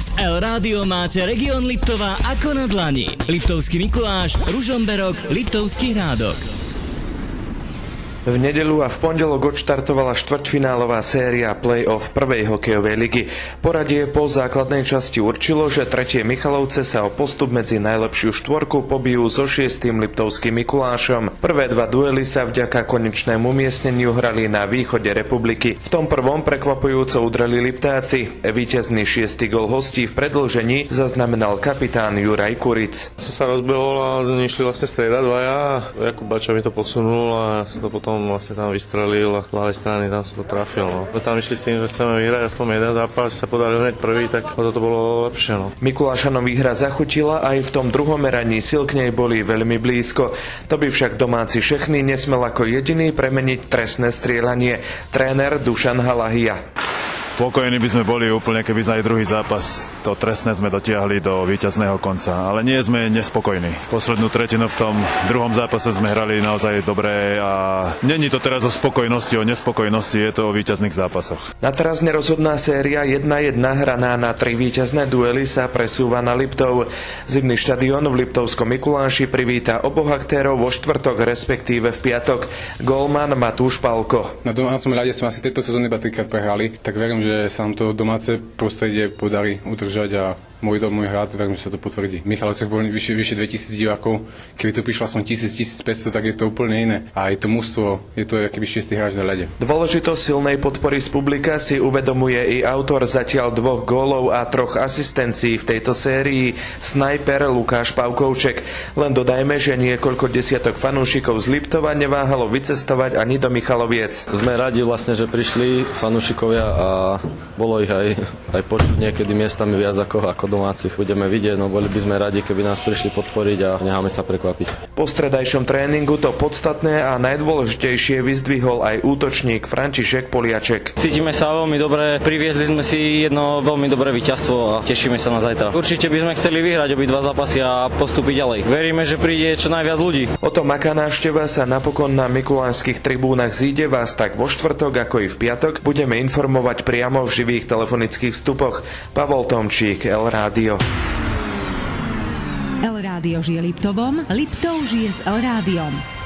S El Rádio máte región Liptova ako na dlani. Liptovský Mikuláš, Ružomberok, Liptovský Hrádok. V nedeľu a v pondelok odštartovala štvrťfinálová séria play-off prvej hokejovej ligy. Poradie po základnej časti určilo, že tretie Michalovce sa o postup medzi najlepšiu štvorku pobijú so 6. Liptovským Mikulášom. Prvé dva duely sa vďaka konečnému umiestneniu hrali na východe republiky. V tom prvom prekvapujúco udreli Liptáci. Víťazný 6. gól hostí v predĺžení zaznamenal kapitán Juraj Kuric. Som sa rozbehol a išli vlastne striedať dvaja. Jakub Bača mi to posunul a ja som to potom vlastne tam vystrelil a z ľavej strany tam som to trafil. No. Tam išli s tým, že chceme vyhrať aspoň jeden zápas, sa podaril hneď prvý, tak to bolo lepšie. No. Mikulášanom výhra zachutila, aj v tom druhom meraní síl k nej boli veľmi blízko. To by však domáci Šechny nesmel ako jediný premeniť trestné strieľanie. Tréner Dušan Halahia. Spokojní by sme boli úplne, keby sme aj druhý zápas to trestné sme dotiahli do víťazného konca, ale nie sme nespokojní. Poslednú tretinu v tom druhom zápase sme hrali naozaj dobre a není to teraz o spokojnosti, o nespokojnosti, je to o víťazných zápasoch. Na teraz nerozhodná séria 1-1 hraná na 3 víťazné duely sa presúva na Liptov. Zimný štadión v Liptovskom Mikuláši privíta oboch aktérov vo štvrtok, respektíve v piatok. Gólman Matúš Palko. Na domácom ľade sme asi tejto sezóny iba 3-krát prehrali, tak verím, že sa nám to domáce prostredie podarí udržať a môj hrad, verím, že sa to potvrdí. V Michalovciach boli vyše 2000 divákov, keby tu prišla som 1000-1500, tak je to úplne iné. A je to mužstvo, je to akýby 6. hráč na ľade. Dôležitosť silnej podpory z publika si uvedomuje i autor zatiaľ 2 gólov a 3 asistencií v tejto sérii, snajper Lukáš Pavkovček. Len dodajme, že niekoľko desiatok fanúšikov z Liptova neváhalo vycestovať ani do Michaloviec. Sme radi vlastne, že prišli fanúšikovia a bolo ich aj počuť niekedy miestami viac ako domácich. Budeme vidieť, no boli by sme radi, keby nás prišli podporiť a necháme sa prekvapiť. Po stredajšom tréningu to podstatné a najdôležitejšie vyzdvihol aj útočník František Poliaček. Cítime sa veľmi dobre, priviezli sme si jedno veľmi dobré víťazstvo a tešíme sa na zajtra. Určite by sme chceli vyhrať obidva zápasy a postúpiť ďalej. Veríme, že príde čo najviac ľudí. O tom, aká návšteva sa napokon na mikulášskych tribúnach zíde, vás tak vo štvrtok ako i v piatok budeme informovať priamo v živých telefonických vstupoch. Pavol Tomčík, El Rádio. El Rádio žije Liptovom, Liptov žije s El Rádiom.